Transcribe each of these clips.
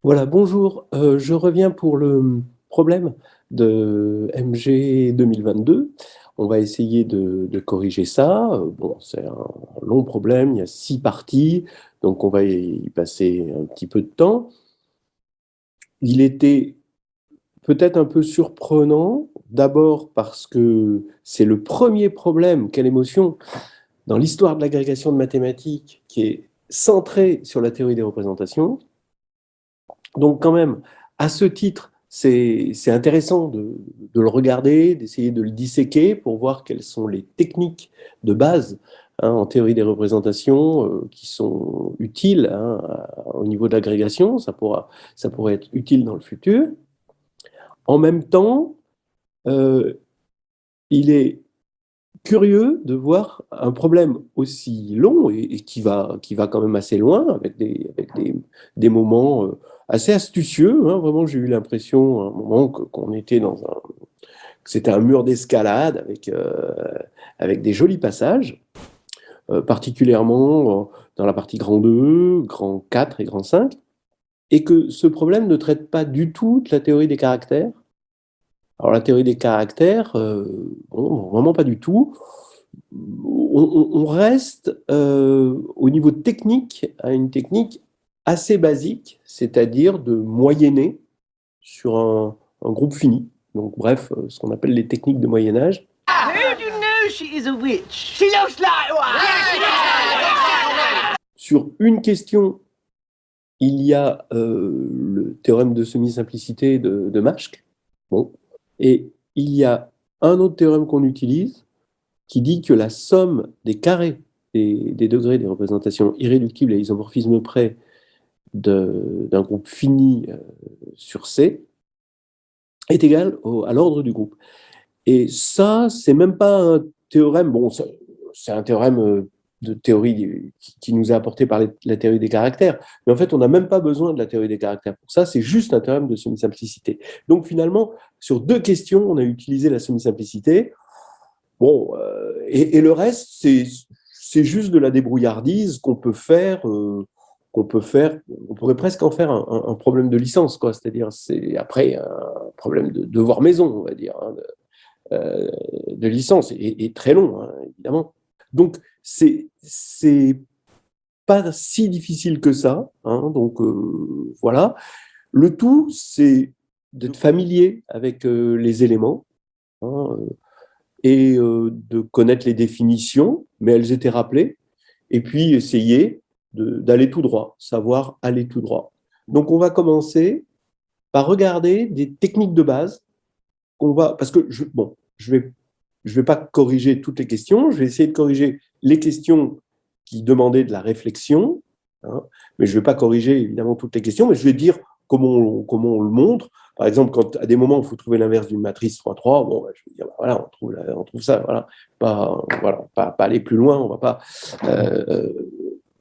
Voilà, bonjour. Je reviens pour le problème de MG 2022. On va essayer de corriger ça. Bon, c'est un long problème, il y a 6 parties, donc on va y passer un petit peu de temps. Il était peut-être un peu surprenant, d'abord parce que c'est le premier problème, quelle émotion, dans l'histoire de l'agrégation de mathématiques qui est centré sur la théorie des représentations. Donc quand même, à ce titre, c'est intéressant de le regarder, d'essayer de le disséquer pour voir quelles sont les techniques de base en théorie des représentations qui sont utiles au niveau de l'agrégation. Ça pourrait être utile dans le futur. En même temps, euh, il est curieux de voir un problème aussi long et qui va quand même assez loin, avec des moments assez astucieux. Hein. Vraiment, j'ai eu l'impression à un moment qu'on était que c'était un mur d'escalade avec des jolis passages, particulièrement dans la partie grand 2, grand 4 et grand 5, et que ce problème ne traite pas du tout de la théorie des caractères. Alors la théorie des caractères, bon, vraiment pas du tout. On reste au niveau technique à une technique assez basique, c'est-à-dire de moyenner sur un groupe fini. Donc bref, ce qu'on appelle les techniques de Moyen Âge. How do you know she is a witch? She looks like one. Yeah, she looks like one. Sur une question, il y a le théorème de semi-simplicité de Maschke. Bon. Et il y a un autre théorème qu'on utilise qui dit que la somme des carrés des degrés des représentations irréductibles à isomorphisme près d'un groupe fini sur C est égale à l'ordre du groupe. Et ça, c'est même pas un théorème, bon, c'est un théorème de théorie qui nous est apporté par la théorie des caractères, mais en fait, on n'a même pas besoin de la théorie des caractères pour ça, c'est juste un théorème de semi-simplicité. Donc finalement, sur deux questions, on a utilisé la semi-simplicité. Bon, et le reste, c'est juste de la débrouillardise qu'on peut faire. On pourrait presque en faire un problème de licence, quoi. C'est-à-dire, c'est après un problème de devoir maison, on va dire, de licence, et très long, hein, évidemment. Donc, c'est pas si difficile que ça. Hein, donc, voilà. Le tout, c'est d'être familier avec les éléments. Hein, et de connaître les définitions, mais elles étaient rappelées, et puis essayer d'aller tout droit, savoir aller tout droit. Donc on va commencer par regarder des techniques de base parce que bon, je vais pas corriger toutes les questions, je vais essayer de corriger les questions qui demandaient de la réflexion, hein, mais je ne vais pas corriger évidemment toutes les questions, mais je vais dire comment on le montre. Par exemple, quand à des moments il faut trouver l'inverse d'une matrice 3-3, bon, je vais dire, voilà, on trouve ça, pas aller plus loin, on ne va pas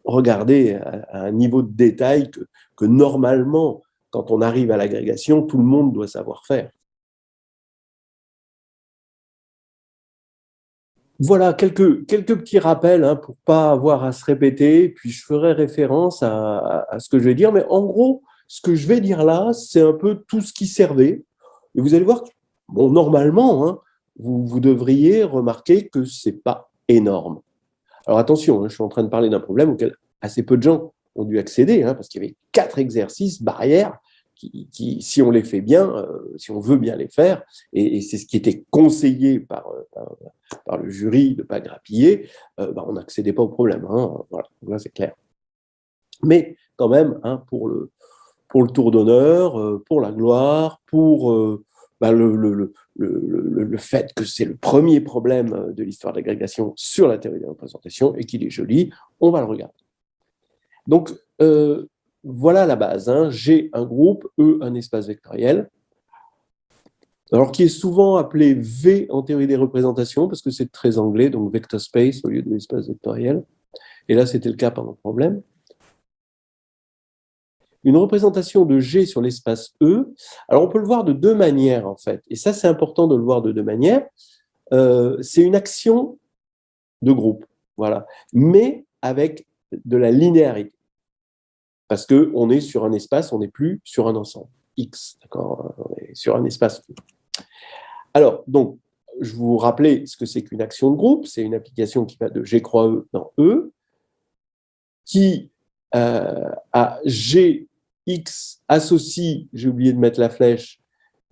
regarder à un niveau de détail que normalement, quand on arrive à l'agrégation, tout le monde doit savoir faire. Voilà, quelques petits rappels pour ne pas avoir à se répéter, puis je ferai référence à ce que je vais dire, mais en gros, ce que je vais dire là, c'est un peu tout ce qui servait. Et vous allez voir que, bon, normalement, vous devriez remarquer que ce n'est pas énorme. Alors attention, je suis en train de parler d'un problème auquel assez peu de gens ont dû accéder, parce qu'il y avait 4 exercices barrières qui, si on les fait bien, si on veut bien les faire, et c'est ce qui était conseillé par le jury de ne pas grappiller, on n'accédait pas au problème. Voilà, là c'est clair. Mais quand même, pour le tour d'honneur, pour la gloire, pour le fait que c'est le premier problème de l'histoire de l'agrégation sur la théorie des représentations et qu'il est joli, on va le regarder. Donc, voilà la base. G, un groupe, E, un espace vectoriel. Alors, qui est souvent appelé V en théorie des représentations, parce que c'est très anglais, donc vector space au lieu de l'espace vectoriel. Et là, c'était le cas pendant le problème. Une représentation de G sur l'espace E, alors on peut le voir de deux manières, en fait. Et ça, c'est important de le voir de deux manières. C'est une action de groupe, voilà, mais avec de la linéarité. parce qu'on est sur un espace, on n'est plus sur un ensemble X, d'accord? On est sur un espace. Alors, donc, je vous rappelais ce que c'est qu'une action de groupe. C'est une application qui va de G croix E dans E, qui à Gx associe, j'ai oublié de mettre la flèche,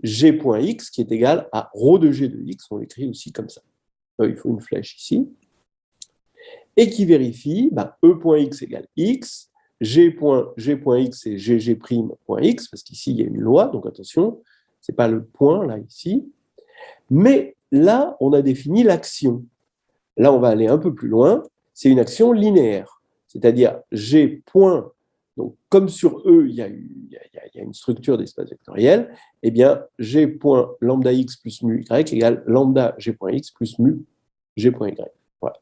G.x, qui est égal à ρ de G de X, on l'écrit aussi comme ça. Il faut une flèche ici. Et qui vérifie, E.x égale X, G.x et GG'.x, parce qu'ici, il y a une loi, donc attention, ce n'est pas le point, là, ici. Mais là, on a défini l'action. Là, on va aller un peu plus loin. C'est une action linéaire. C'est-à-dire G point, donc comme sur E, il y a une structure d'espace vectoriel, eh bien, G point lambda x plus mu y égale lambda G point x plus mu G point y. Voilà.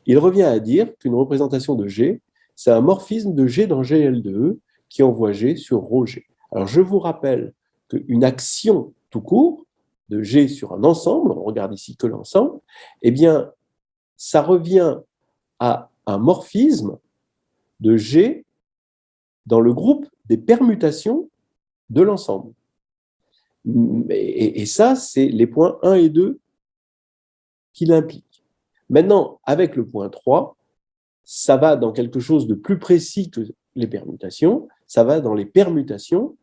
Il revient à dire qu'une représentation de G, c'est un morphisme de G dans GL de E qui envoie G sur ρ G. Alors, je vous rappelle qu'une action tout court de G sur un ensemble, on regarde ici que l'ensemble, eh bien, ça revient à un morphisme de G dans le groupe des permutations de l'ensemble. Et ça, c'est les points 1 et 2 qui l'impliquent. Maintenant, avec le point 3, ça va dans quelque chose de plus précis que les permutations, ça va dans les permutations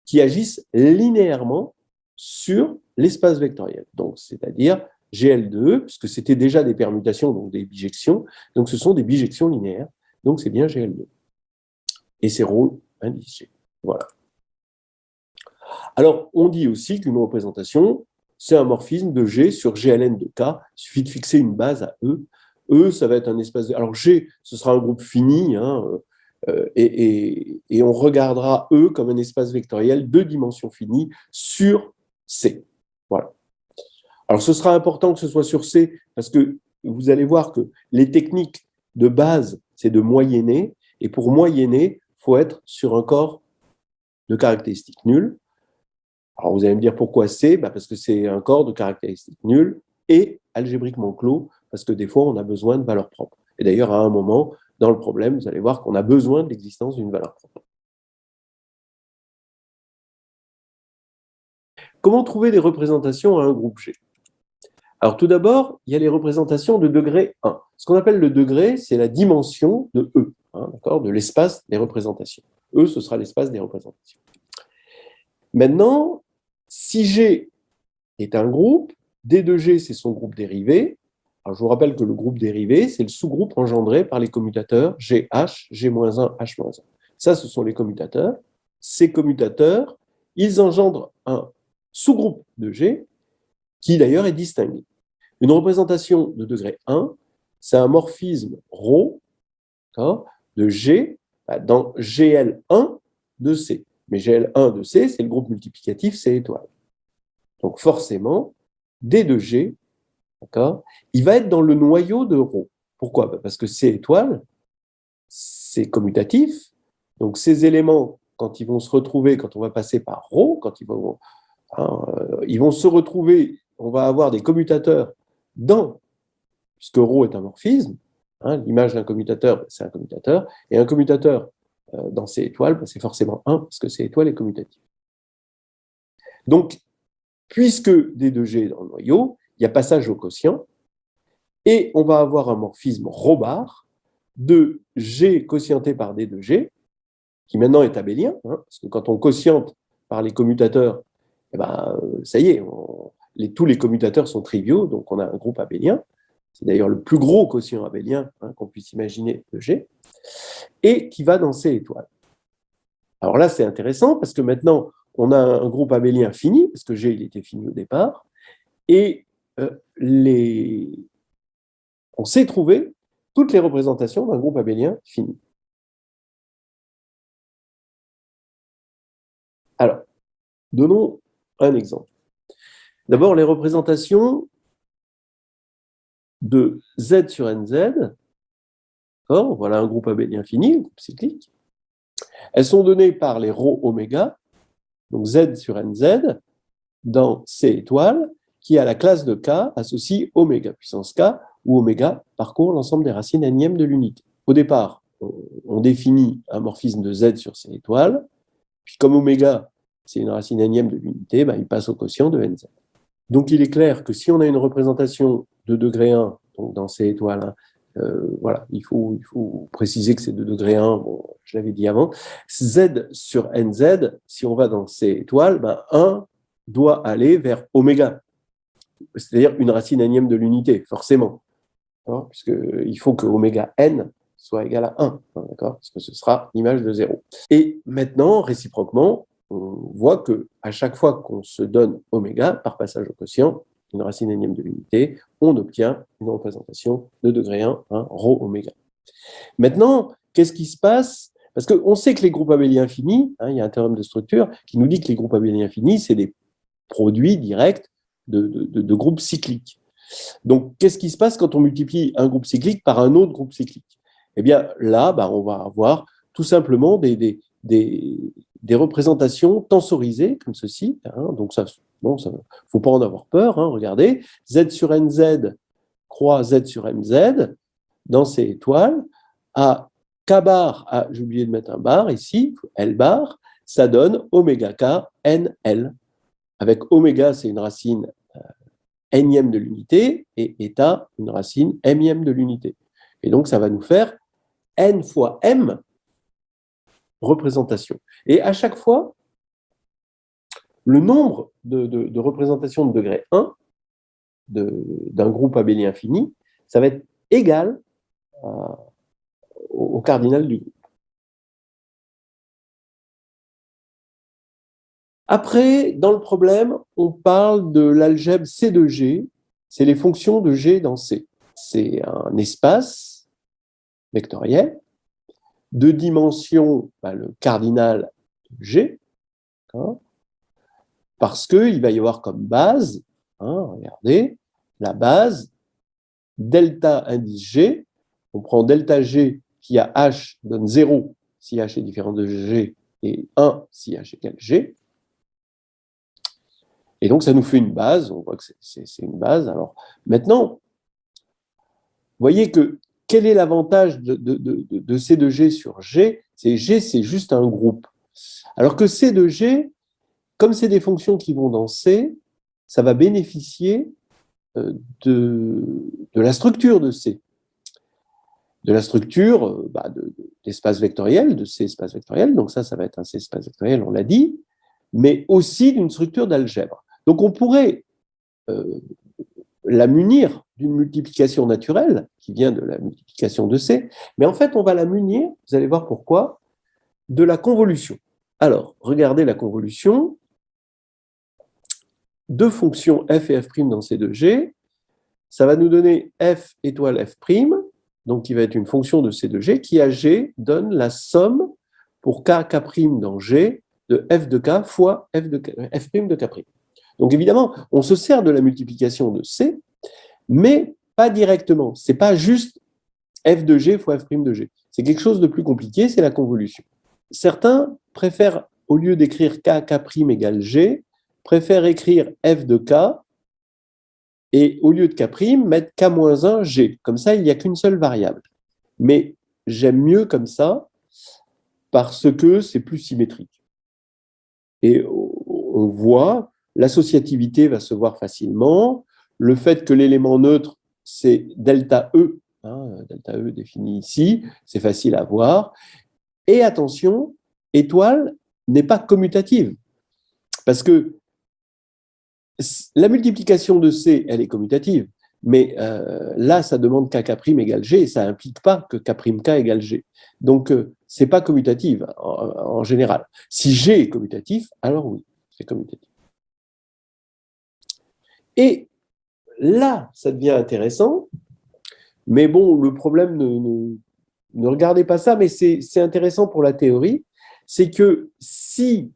qui agissent linéairement sur l'espace vectoriel. Donc, c'est-à-dire GL de E, puisque c'était déjà des permutations, donc des bijections, donc ce sont des bijections linéaires, donc c'est bien GL2. Et c'est ρ indice G. Voilà. Alors, on dit aussi qu'une représentation, c'est un morphisme de G sur GLN de K. Il suffit de fixer une base à E. E, ça va être un espace de... Alors, G, ce sera un groupe fini, et on regardera E comme un espace vectoriel de dimension finie sur C. Voilà. Alors, ce sera important que ce soit sur C, parce que vous allez voir que les techniques de base, c'est de moyenner, et pour moyenner, il faut être sur un corps de caractéristiques nulles. Alors, vous allez me dire pourquoi C? Parce que c'est un corps de caractéristiques nulles et algébriquement clos, parce que des fois, on a besoin de valeurs propres. Et d'ailleurs, à un moment, dans le problème, vous allez voir qu'on a besoin de l'existence d'une valeur propre. Comment trouver des représentations à un groupe G? Alors, tout d'abord, il y a les représentations de degré 1. Ce qu'on appelle le degré, c'est la dimension de E, d'accord, de l'espace des représentations. E, ce sera l'espace des représentations. Maintenant, si G est un groupe, D de G, c'est son groupe dérivé. Alors, je vous rappelle que le groupe dérivé, c'est le sous-groupe engendré par les commutateurs GH, G-1, H-1. Ça, ce sont les commutateurs. Ces commutateurs, ils engendrent un sous-groupe de G qui, d'ailleurs, est distingué. Une représentation de degré 1, c'est un morphisme ρ de G dans GL1 de C. Mais GL1 de C, c'est le groupe multiplicatif C étoile. Donc forcément, D de G, il va être dans le noyau de ρ. Pourquoi? Parce que C étoile, c'est commutatif. Donc ces éléments, quand ils vont se retrouver, quand on va passer par ρ, quand ils vont se retrouver, on va avoir des commutateurs puisque ρ est un morphisme, l'image d'un commutateur, c'est un commutateur, et un commutateur dans C étoile, c'est forcément 1, parce que C étoile est commutatif. Donc, puisque D de G est dans le noyau, il y a passage au quotient, et on va avoir un morphisme ρ bar de G quotienté par D de G, qui maintenant est abélien, parce que quand on quotiente par les commutateurs, ça y est, tous les commutateurs sont triviaux, donc on a un groupe abélien. C'est d'ailleurs le plus gros quotient abélien qu'on puisse imaginer de G, et qui va dans C étoile. Alors là, c'est intéressant, parce que maintenant, on a un groupe abélien fini, parce que G, il était fini au départ, et on sait trouver toutes les représentations d'un groupe abélien fini. Alors, donnons un exemple. D'abord, les représentations de Z sur NZ, voilà un groupe abélien fini, un groupe cyclique. Elles sont données par les ρ oméga, donc Z sur NZ, dans C étoile, qui à la classe de K associe oméga puissance K, où oméga parcourt l'ensemble des racines n-ièmes de l'unité. Au départ, on définit un morphisme de Z sur C étoile, puis comme oméga, c'est une racine énième de l'unité, il passe au quotient de NZ. Donc il est clair que si on a une représentation de degré 1, donc dans C étoile, voilà, il faut préciser que c'est de degré 1, bon, je l'avais dit avant, Z sur NZ, si on va dans C étoile, 1 doit aller vers oméga, c'est-à-dire une racine énième de l'unité, forcément, puisqu'il faut que oméga n soit égal à 1, d'accord, parce que ce sera l'image de 0. Et maintenant, réciproquement, on voit qu'à chaque fois qu'on se donne oméga, par passage au quotient, une racine énième de l'unité, on obtient une représentation de degré 1, rho oméga. Maintenant, qu'est-ce qui se passe? Parce qu'on sait que les groupes abéliens finis, il y a un théorème de structure qui nous dit que les groupes abéliens finis, c'est des produits directs de groupes cycliques. Donc, qu'est-ce qui se passe quand on multiplie un groupe cyclique par un autre groupe cyclique? Eh bien, là, on va avoir tout simplement des représentations tensorisées comme ceci. Donc, ça, faut pas en avoir peur. Regardez, Z sur NZ croît Z sur MZ dans ces étoiles. À K bar, j'ai oublié de mettre un bar ici, L bar, ça donne oméga K NL. Avec oméga, c'est une racine énième de l'unité, et état, une racine mième de l'unité. Et donc, ça va nous faire n fois m représentations. Et à chaque fois, le nombre de représentations de degré 1 d'un groupe abélien fini, ça va être égal au cardinal du groupe. Après, dans le problème, on parle de l'algèbre C de G, c'est les fonctions de G dans C. C'est un espace vectoriel de dimension, le cardinal de G, parce qu'il va y avoir comme base, regardez, la base delta indice G, on prend delta G qui a H donne 0 si H est différent de G et 1 si H égale G. Et donc, ça nous fait une base, on voit que c'est une base. Alors, maintenant, vous voyez que quel est l'avantage de C de G sur G? C'est G, c'est juste un groupe. Alors que C de G, comme c'est des fonctions qui vont dans C, ça va bénéficier de la structure de C. De la structure d'espace vectoriel, de C espace vectoriel. Donc ça va être un C espace vectoriel, on l'a dit, mais aussi d'une structure d'algèbre. Donc on pourrait la munir d'une multiplication naturelle, qui vient de la multiplication de C, mais en fait on va la munir, vous allez voir pourquoi, de la convolution. Alors, regardez la convolution, deux fonctions f et f' dans C de G, ça va nous donner f étoile f', donc qui va être une fonction de C de G, qui à G donne la somme pour k, k' dans G, de f de k fois f' de k'. Donc évidemment, on se sert de la multiplication de C, mais pas directement. Ce n'est pas juste f de G fois f' de G. C'est quelque chose de plus compliqué, c'est la convolution. Certains préfèrent, au lieu d'écrire k, k' égale G, préfèrent écrire f de k, et au lieu de k', mettre k-1 G. Comme ça, il n'y a qu'une seule variable. Mais j'aime mieux comme ça, parce que c'est plus symétrique. Et on voit, l'associativité va se voir facilement, le fait que l'élément neutre, c'est delta E, delta E défini ici, c'est facile à voir. Et attention, étoile n'est pas commutative, parce que la multiplication de C, elle est commutative, mais là, ça demande kk' égale G, et ça n'implique pas que k'k égale G. Donc, ce n'est pas commutative en général. Si G est commutatif, alors oui, c'est commutatif. Et là, ça devient intéressant, mais bon, le problème, ne regardez pas ça, mais c'est intéressant pour la théorie, c'est que si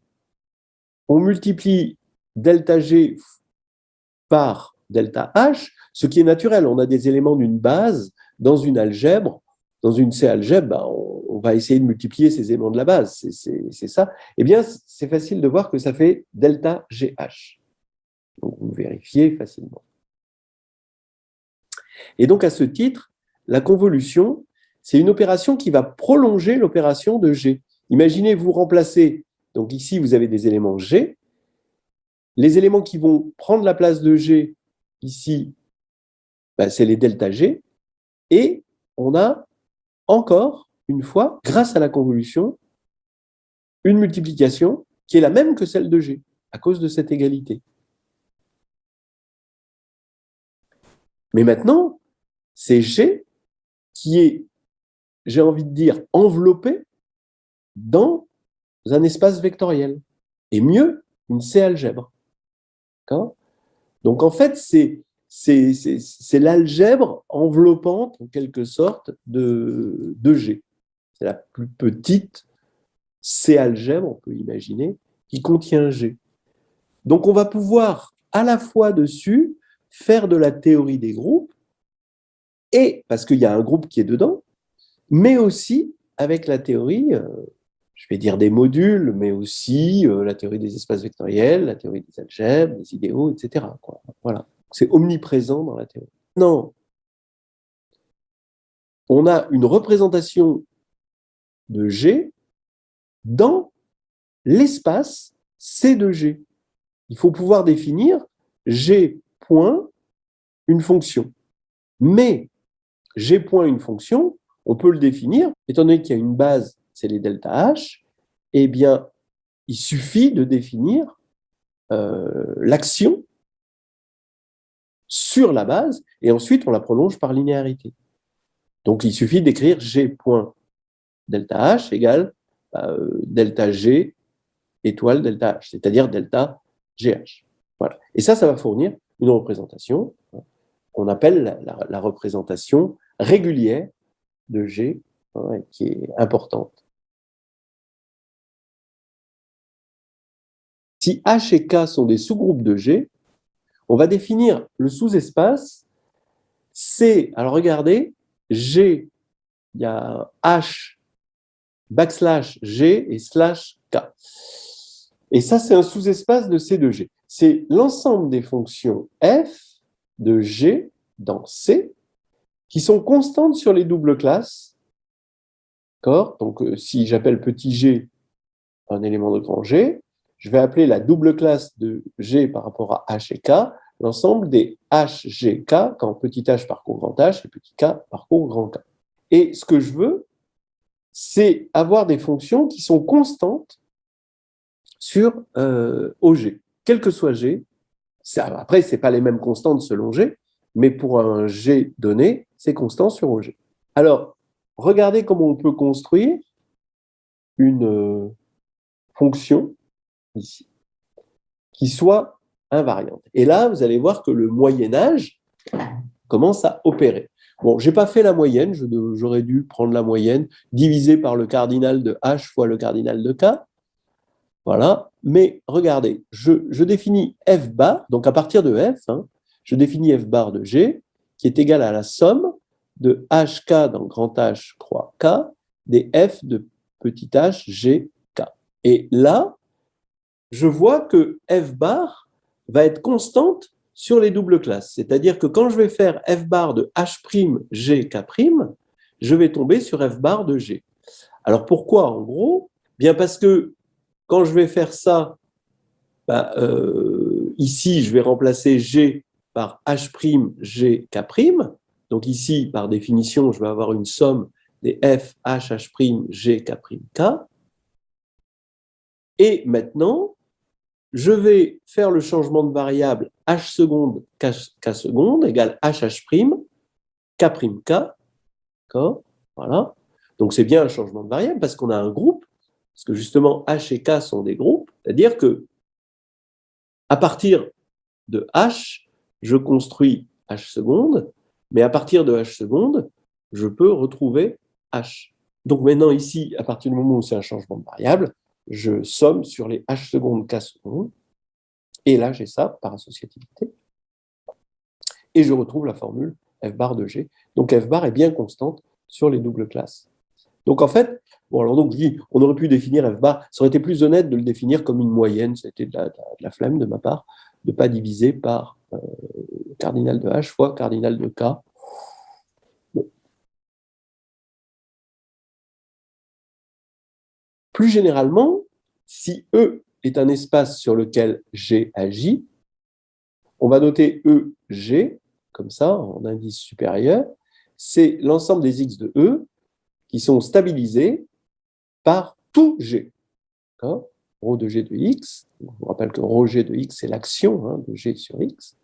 on multiplie delta G par delta H, ce qui est naturel, on a des éléments d'une base dans une algèbre, dans une C-algèbre, on va essayer de multiplier ces éléments de la base, c'est ça. Eh bien, c'est facile de voir que ça fait delta GH. Donc, vous vérifiez facilement. Et donc, à ce titre, la convolution, c'est une opération qui va prolonger l'opération de G. Imaginez, vous remplacez, donc ici, vous avez des éléments G. Les éléments qui vont prendre la place de G, ici, ben, c'est les delta G. Et on a encore, une fois, grâce à la convolution, une multiplication qui est la même que celle de G, à cause de cette égalité. Mais maintenant, c'est G qui est, j'ai envie de dire, enveloppé dans un espace vectoriel. Et mieux, une C-algèbre. Donc en fait, c'est l'algèbre enveloppante, en quelque sorte, de G. C'est la plus petite C-algèbre, on peut imaginer, qui contient G. Donc on va pouvoir, à la fois dessus, faire de la théorie des groupes, et parce qu'il y a un groupe qui est dedans, mais aussi avec la théorie, je vais dire des modules, mais aussi la théorie des espaces vectoriels, la théorie des algèbres, des idéaux, etc. Voilà. C'est omniprésent dans la théorie. Non. On a une représentation de G dans l'espace C de G. Il faut pouvoir définir G point une fonction. Mais G point une fonction, on peut le définir, étant donné qu'il y a une base, c'est les delta H, eh bien, il suffit de définir l'action sur la base, et ensuite on la prolonge par linéarité. Donc il suffit d'écrire G point delta H égale delta G étoile delta H, c'est-à-dire delta GH. Voilà. Et ça va fournir une représentation qu'on appelle la représentation régulière de G, qui est importante. Si H et K sont des sous-groupes de G, on va définir le sous-espace C. Alors regardez, G, il y a H, backslash G et slash K. Et ça, c'est un sous-espace de C de G. C'est l'ensemble des fonctions f de G dans C qui sont constantes sur les doubles classes. D'accord ? Donc, si j'appelle petit g un élément de grand G, je vais appeler la double classe de G par rapport à H et K l'ensemble des H, G, K, quand petit h parcourt grand H et petit k parcourt grand K. Et ce que je veux, c'est avoir des fonctions qui sont constantes sur OG. Quel que soit G, après, ce n'est pas les mêmes constantes selon G, mais pour un G donné, c'est constant sur OG. Alors, regardez comment on peut construire une fonction, ici, qui soit invariante. Et là, vous allez voir que le Moyen-Âge commence à opérer. Bon, je n'ai pas fait la moyenne, j'aurais dû prendre la moyenne, divisé par le cardinal de H fois le cardinal de K. Voilà, mais regardez, je définis f bar, donc à partir de f, je définis f bar de G, qui est égal à la somme de hk dans grand H croix K, des f de petit h G, K. Et là, je vois que f bar va être constante sur les doubles classes. C'est-à-dire que quand je vais faire f bar de h', g, k', je vais tomber sur f bar de G. Alors pourquoi en gros ? Bien parce que quand je vais faire ça, ici, je vais remplacer G par h', g, k'. Donc ici, par définition, je vais avoir une somme des f, h, h', g, k', k. Et maintenant, je vais faire le changement de variable h seconde, k seconde, égale h, h', k', k. D'accord ? Voilà. Donc c'est bien un changement de variable parce qu'on a un groupe, parce que justement h et k sont des groupes, c'est-à-dire que à partir de h, je construis h seconde, mais à partir de h seconde, je peux retrouver h. Donc maintenant ici, à partir du moment où c'est un changement de variable, je somme sur les h secondes, k secondes, et là j'ai ça par associativité, et je retrouve la formule f bar de G. Donc f bar est bien constante sur les doubles classes. Donc en fait, bon alors donc on aurait pu définir f bar, ça aurait été plus honnête de le définir comme une moyenne, c'était de la flemme de ma part, de ne pas diviser par cardinal de H fois cardinal de K. Plus généralement, si E est un espace sur lequel G agit, on va noter EG, comme ça, en indice supérieur. C'est l'ensemble des X de E qui sont stabilisés par tout G. D'accord ? Rho de G de X. Je vous rappelle que Rho G de X, c'est l'action de G sur X.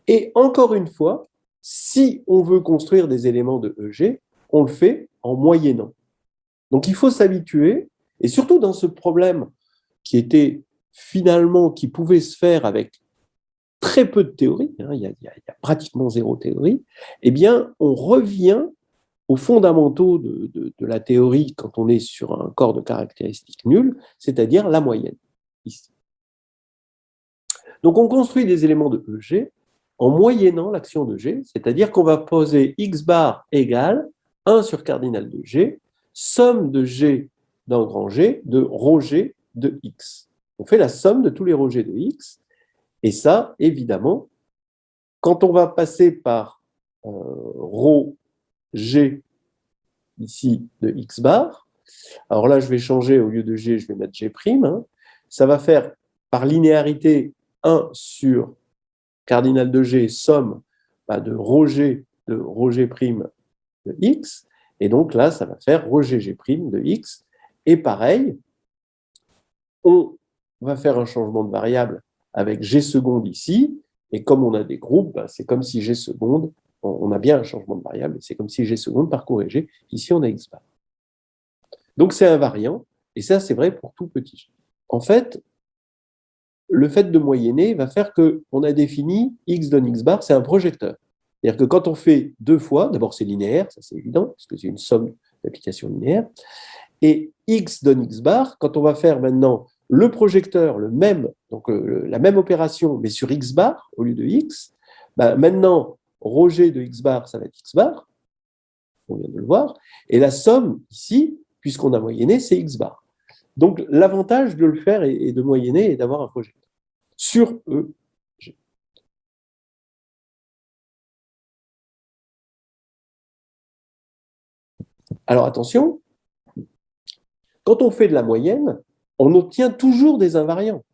Et encore une fois, si on veut construire des éléments de EG, on le fait en moyennant. Donc il faut s'habituer, et surtout dans ce problème qui était finalement, qui pouvait se faire avec très peu de théorie, il y a pratiquement zéro théorie, eh bien on revient aux fondamentaux de la théorie quand on est sur un corps de caractéristiques nulles, c'est-à-dire la moyenne, ici. Donc on construit des éléments de EG en moyennant l'action de G, c'est-à-dire qu'on va poser x bar égale 1 sur cardinal de G, somme de G d'un grand G de rho G de X. On fait la somme de tous les rho G de X, et ça, évidemment, quand on va passer par rho G ici de X bar, alors là je vais changer, au lieu de G, je vais mettre G', ça va faire par linéarité 1 sur cardinal de G, somme de rho G de X, et donc là ça va faire rho G de X, et pareil, on va faire un changement de variable avec G seconde ici, et comme on a des groupes, c'est comme si G seconde, on a bien un changement de variable, c'est comme si G seconde parcourait G, ici on a X bar. Donc c'est invariant, et ça c'est vrai pour tout petit G. En fait, le fait de moyenner va faire qu'on a défini X donne X bar, c'est un projecteur. C'est-à-dire que quand on fait deux fois, d'abord c'est linéaire, ça c'est évident, parce que c'est une somme d'applications linéaires, et X donne X bar, quand on va faire maintenant le projecteur, le même, donc la même opération, mais sur X bar au lieu de X, maintenant, rho G de X bar, ça va être X bar, on vient de le voir, et la somme ici, puisqu'on a moyenné, c'est X bar. Donc l'avantage de le faire et de moyenner et d'avoir un projecteur sur E. Alors attention, quand on fait de la moyenne, on obtient toujours des invariants.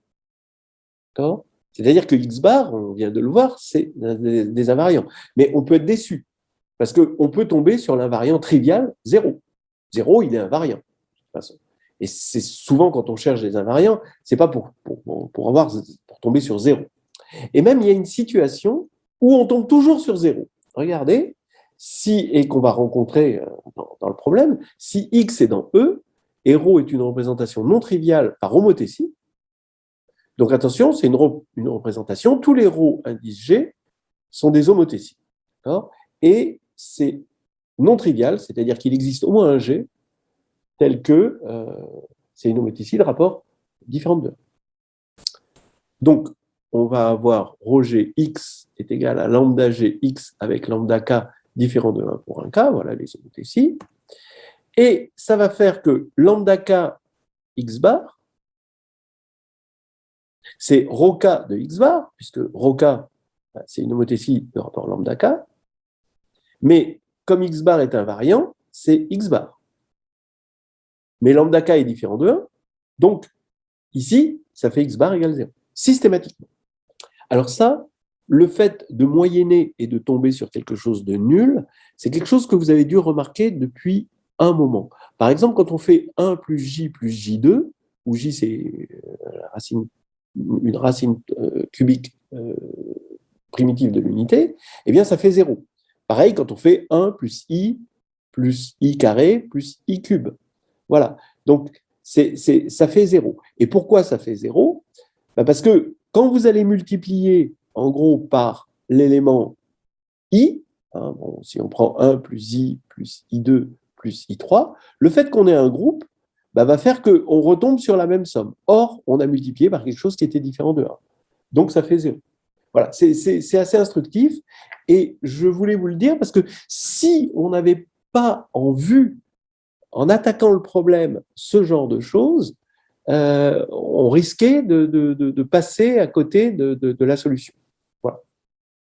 D'accord ? C'est-à-dire que X bar, on vient de le voir, c'est des invariants. Mais on peut être déçu, parce qu'on peut tomber sur l'invariant trivial 0. 0, il est invariant, de toute façon. Et c'est souvent quand on cherche des invariants, c'est pas pour tomber sur 0. Et même, il y a une situation où on tombe toujours sur 0. Regardez, et qu'on va rencontrer dans le problème, si X est dans E, et ρ est une représentation non triviale par homothétie, donc attention, c'est une représentation, tous les ρ indice G sont des homothéties. Et c'est non trivial, c'est-à-dire qu'il existe au moins un G, tel que c'est une homothétie de rapport différent de 2. Donc, on va avoir ρ G X est égal à lambda G X avec lambda K différent de 1 pour 1 K, voilà les homothéties. Et ça va faire que lambda K X bar, c'est rho K de X bar, puisque rho K, c'est une homothétie de rapport lambda K, mais comme X bar est invariant, c'est X bar. Mais lambda K est différent de 1, donc ici, ça fait X bar égale 0, systématiquement. Alors ça, le fait de moyenner et de tomber sur quelque chose de nul, c'est quelque chose que vous avez dû remarquer depuis un moment. Par exemple, quand on fait 1 plus J2, où J c'est une racine cubique primitive de l'unité, eh bien ça fait 0. Pareil quand on fait 1 plus I carré plus I cube. Voilà, donc ça fait 0. Et pourquoi ça fait 0 ? Parce que quand vous allez multiplier en gros par l'élément I, si on prend 1 plus I2 plus I3, le fait qu'on ait un groupe va faire qu'on retombe sur la même somme. Or, on a multiplié par quelque chose qui était différent de 1. Donc, ça fait 0. Voilà, c'est assez instructif. Et je voulais vous le dire parce que si on n'avait pas en vue, en attaquant le problème, ce genre de choses, on risquait de passer à côté de la solution.